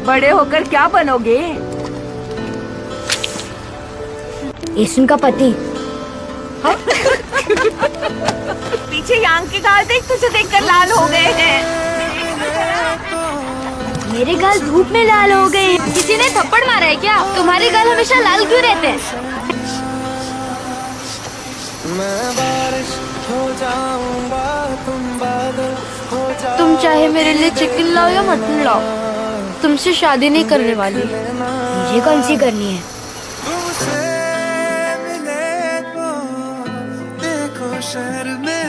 बड़े होकर क्या बनोगे? एसन का पति। पीछे यांग के गाल देख, तुझे देखकर लाल हो गए हैं। मेरे गाल धूप में लाल हो गए। किसी ने थप्पड़ मारा है क्या? तुम्हारे गाल हमेशा लाल क्यों रहते हैं? मैं बारिश हो जाऊंगा, तुम बादल हो जाओ। तुम चाहे मेरे लिए चिकन लाओ या मटन लाओ, तुमसे शादी नहीं करने वाली। मुझे कौन सी करनी है? तुमसे मिले तो देखो शहर में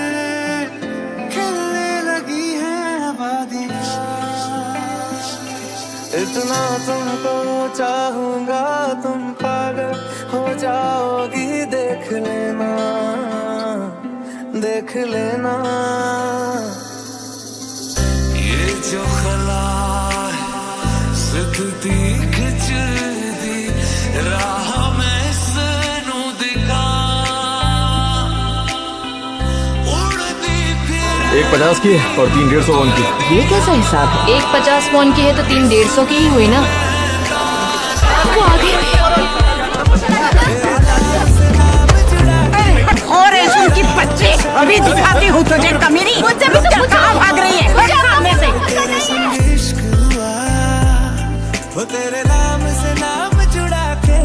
खिलने लगी है आबादियाँ। इतना तुमको चाहूंगा, तुम पागल हो जाओगी। देख लेना, देख लेना। ये जो खला सिद्धि खिचदी राह में सनू दिखा उड़ती फिर। एक 50 की और 3 150 वॉन की। ये कैसा हिसाब है? एक 50 वॉन की है तो 3 150 की ही हुई ना। वो आगे। और उनकी बच्चे अभी दिखाती हूँ तुझे कमीनी। मुझसे भी तो कहाँ भाग रही है? सामने से। वो तेरे नाम से नाम जुड़ा के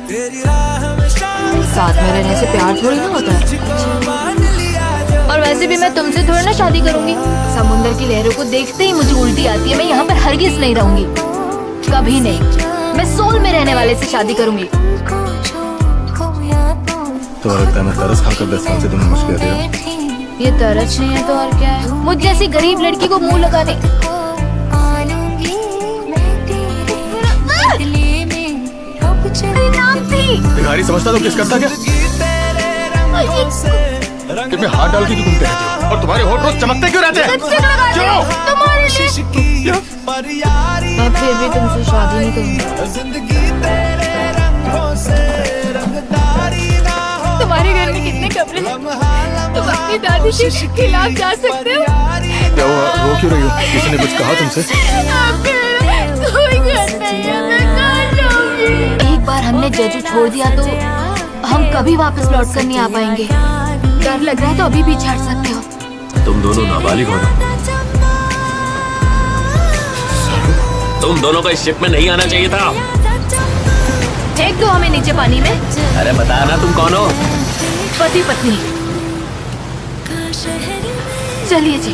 तेरी राह में शाम साथ में रहने से प्यार थोड़ी ना होता है। मान लिया जो। और वैसे भी मैं तुमसे थोड़ी ना शादी करूंगी। समुंदर की लहरों को देखते ही मुझे उल्टी आती है। मैं यहाँ पर हरगिज नहीं रहूंगी, कभी नहीं। मैं सोल में रहने वाले से शादी करूंगी। तो लगता है मैं तरस खाकर 10 साल से तुम्हें मुझ कह दिया। ये तरस नहीं है तो और क्या है? मुझ जैसी गरीब लड़की को मुंह लगाने। भिखारी समझता तो किस करता क्या? कि मैं हाथ डाल के तुम कहते हो और तुम्हारे होठ रोज चमकते क्यों रहते हैं? क्यों? मैं फिर भी तुमसे शादी नहीं करूंगी। जिंदगी तेरे रंगों से रंगदारी ना हो। तुम्हारे घर में कितने कपड़े हैं? तुम अपनी दादी के खिलाफ जा सकते हो। क्या हुआ? रो क्यों रही हो? किसी ने कुछ कहा तुमसे? कोई घर नहीं है, मैं कहाँ जाऊंगी? एक बार हमने जजू छोड़ दिया तो हम कभी वापस लौट कर नहीं आ पाएंगे। डर लग रहा है तो अभी भी छड़ सकते हो। तुम दोनों नाबालिग हो ना? तुम दोनों को इस शिप में नहीं आना चाहिए था। फेंक दो हमें नीचे पानी में। अरे बता ना तुम कौन हो? पति पत्नी। चलिए जी।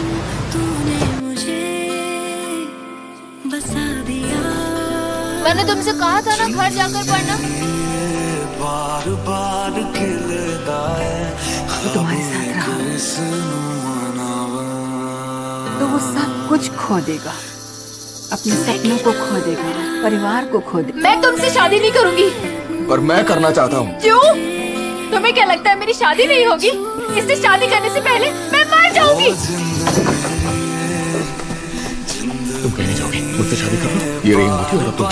मैंने तुमसे कहा था ना घर जाकर पढ़ना। बार बार खिलता है वो तुम्हारे साथ रहा तो वो सब कुछ खो देगा। अपने सपनों को खो देगा, परिवार को खो देगा। मैं तुमसे शादी नहीं करूंगी। पर मैं करना चाहता हूँ। क्यों? तुम्हें क्या लगता है मेरी शादी नहीं होगी? इससे शादी करने से पहले मैं मर जाऊंगी। तुम कहीं जाओगी, मुझसे शादी कर लो। ये रही अंगूठी और अब तुम।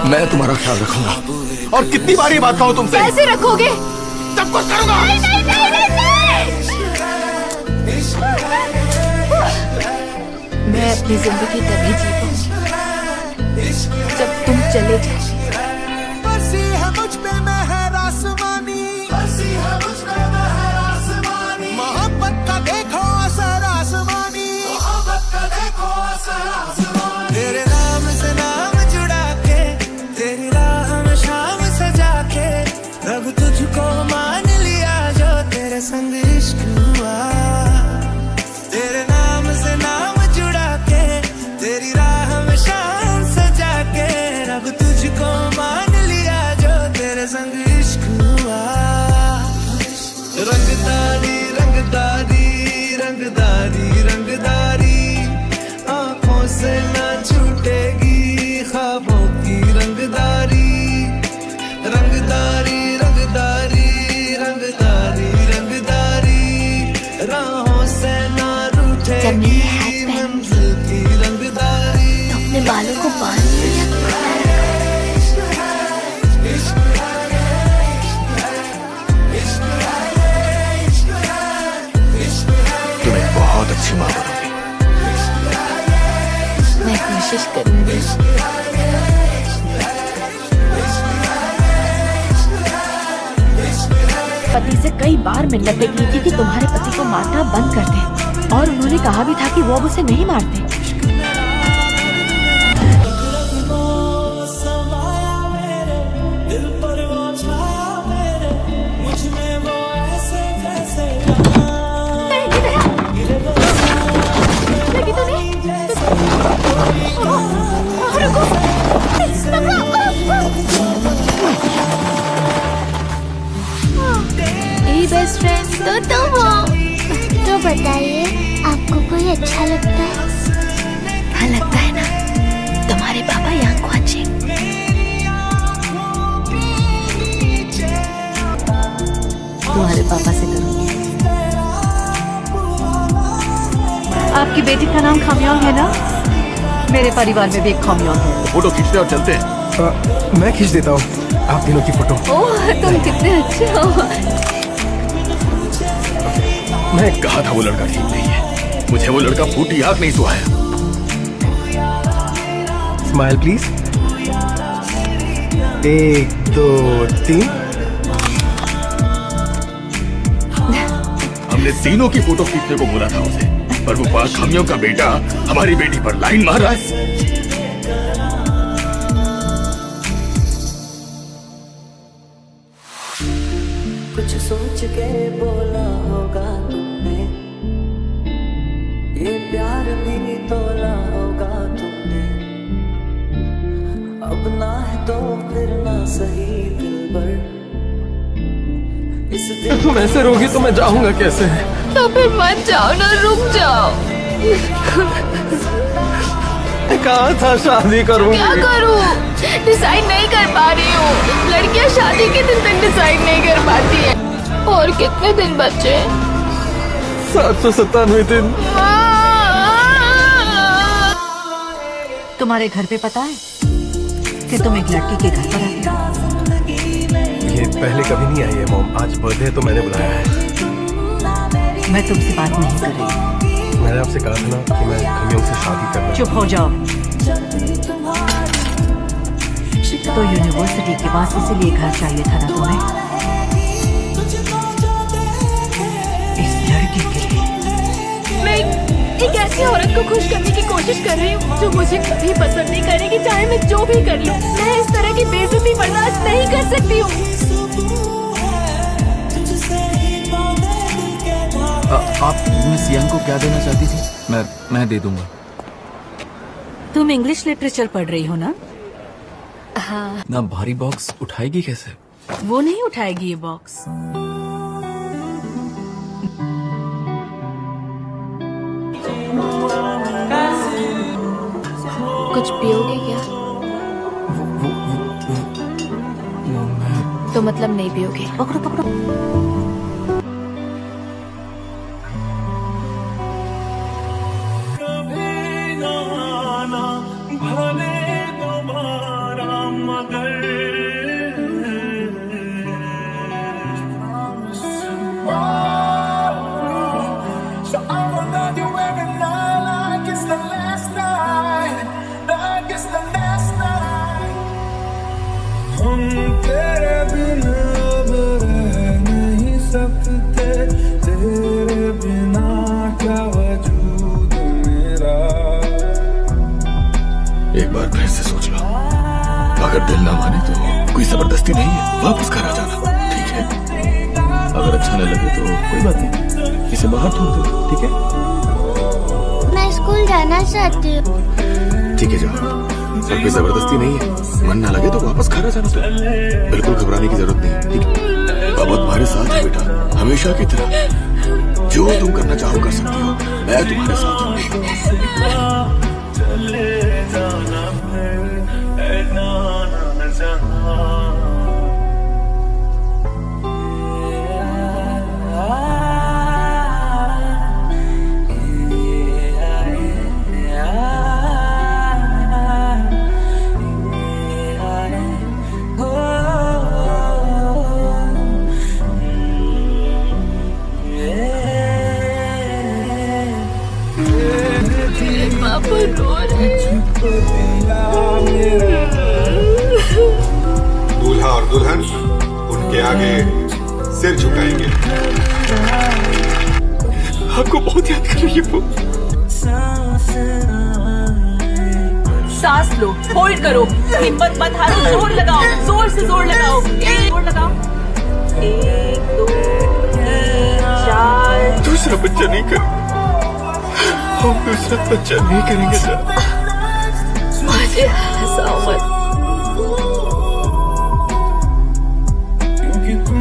मैं तुम्हारा ख्याल रखूंगा। और कितनी बार ये बात कहूँ तुमसे? कैसे रखोगे? सब कुछ करूंगा। नहीं, नहीं, नहीं, नहीं, नहीं। मैं अपनी जिंदगी तभी जी पाऊंगी जब तुम चले जाओ। बरसी है मुझ पे मेहर आसमानी, बरसी है मुझ पे मेहर आसमानी। मोहब्बत का देखो असर आसमानी, मोहब्बत का देखो असर आसमानी। तेरे नाम से नाम जुड़ा के तेरी राह में शाम सजा के रब तुझको मान लिया जो तेरे संग इश्क हुआ। तेरे नाम से नाम जुड़ा के तेरी राह में शाम सजा के रब तुझको मान लिया जो तेरे संग इश्क हुआ। रंगदारी रंगदारी रंगदारी रंगदारी आंखों से ना छूटेगी ख्वाबों की रंगदारी। रंगदारी रंगदारी रंगदारी रंगदारी राहों से ना रूठेगी मंजिल की रंगदारी। अपने बालों को बांध लिया। तुम एक बहुत अच्छी माँ बनोगी। मैं खुश कोशिश करूंगी। पति से कई बार मिन्नतें की थी कि तुम्हारे पति को मारना बंद कर दे, और उन्होंने कहा भी था कि वो अब उसे नहीं मारते। बेस्ट फ्रेंड तो तुम हो। तो बताइए, आपको कोई अच्छा लगता है? हाँ लगता है ना, तुम्हारे पापा यहाँ वाचिंग। तुम्हारे पापा से करूंगी। आपकी बेटी का नाम खामयोंग है ना? मेरे परिवार में भी एक खामयोंग है। फोटो खींचते और चलते हैं। मैं खींच देता हूँ आप तीनों की फोटो। ओह तुम कितने अच्छे हो। मैं कहा था वो लड़का ठीक नहीं है, मुझे वो लड़का फूटी आंख नहीं सुहाया। Smile please. 1 2 3। हमने तीनों की फोटो खींचने को बोला था उसे, पर वो पाक खामियों का बेटा हमारी बेटी पर लाइन मार रहा है। कुछ सोच के बोला होगा तुमने, ये प्यार भी तोला होगा तुमने। अब ना है तो फिर ना सही दिलबर। इस दिन तुम ऐसे रोगी तो मैं जाऊंगा कैसे? तो फिर मत जाओ ना, रुक जाओ। कहा था शादी करूंगी। क्या करूं? डिसाइड नहीं कर पा रही हूँ। लड़कियां शादी के दिन तक डिसाइड नहीं कर पाती है। और कितने दिन बचे? 797 दिन। तुम्हारे घर पे पता है कि तुम एक लड़की के घर पर आते हो? ये पहले कभी नहीं आई है मॉम, आज बर्थडे तो मैंने बुलाया है। मैं तुमसे बात नहीं कर रही। मैंने आपसे कहा था ना कि मैं खामियों से शादी करना। चुप हो जाओ। तो यूनिवर्सिटी के पास इसीलिए घर चाहिए था ना तुम्हें? इस लड़के के लिए। मैं एक ऐसी औरत को खुश करने की कोशिश कर रही हूँ जो मुझे कभी पसंद नहीं करेगी, चाहे मैं जो भी कर लूँ। मैं इस तरह की बेइज्जती बर्दाश्त नहीं कर सकती हूँ। आप मिस यांग को क्या देना चाहती थी? मैं दे दूंगा। तुम इंग्लिश लिटरेचर पढ़ रही हो ना? हाँ। ना भारी बॉक्स उठाएगी कैसे? वो नहीं उठाएगी ये बॉक्स। कुछ पियोगे क्या? तो मतलब नहीं पियोगे? पकड़ो पकड़ो। एक बार फिर से सोच लो, अगर दिल ना माने तो कोई जबरदस्ती नहीं है, वापस घर आ जाना, ठीक है? अगर अच्छा न लगे तो कोई बात नहीं, इसे बाहर थूक दो, ठीक है? मैं स्कूल जाना चाहती हूँ। ठीक है जाओ, पर कोई जबरदस्ती नहीं है। मन ना लगे तो वापस घर आ जाना। तो बिल्कुल घबराने की जरूरत नहीं, ठीक है? बाबा तुम्हारे साथ है बेटा, हमेशा की तरह। जो तुम करना चाहो कर सकती हो, मैं तुम्हारे साथ हूँ। पापा रो रहे हैं। दुल्हन उनके आगे सिर झुकाएंगे। आपको बहुत याद कर रही है वो। सांस लो, होल्ड करो, हिम्मत मत हारो, जोर लगाओ, जोर से जोर लगाओ, जोर लगाओ। 1 2 3 4। दूसरा बच्चा नहीं कर, हम दूसरा बच्चा नहीं करेंगे सर। मुझे हंसाओ मत।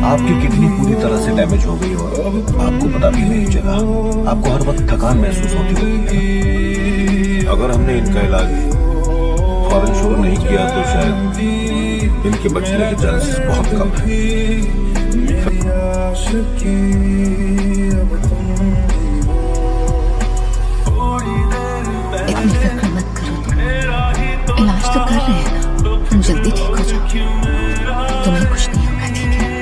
आपकी किडनी पूरी तरह से डैमेज हो गई और आपको पता भी नहीं चला। आपको हर वक्त थकान महसूस होती है। अगर हमने इनका इलाज फौरन शुरू नहीं किया तो शायद इनके बचने के चांसेस बहुत कम है। इतनी फिक्र मत करो तुम, इलाज तो कर रहे हैं ना, तुम जल्दी ठीक हो जाओ, तुम्हें कुछ नहीं होगा, ठीक है?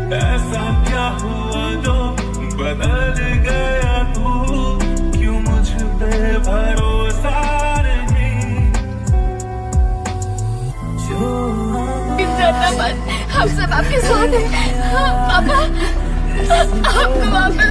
ऐसा क्या हुआ जो बदल गया तू, क्यों मुझ पे भरोसा नहीं। डरना मत, हम सब आपके साथ हैं। पापा, आपको वापस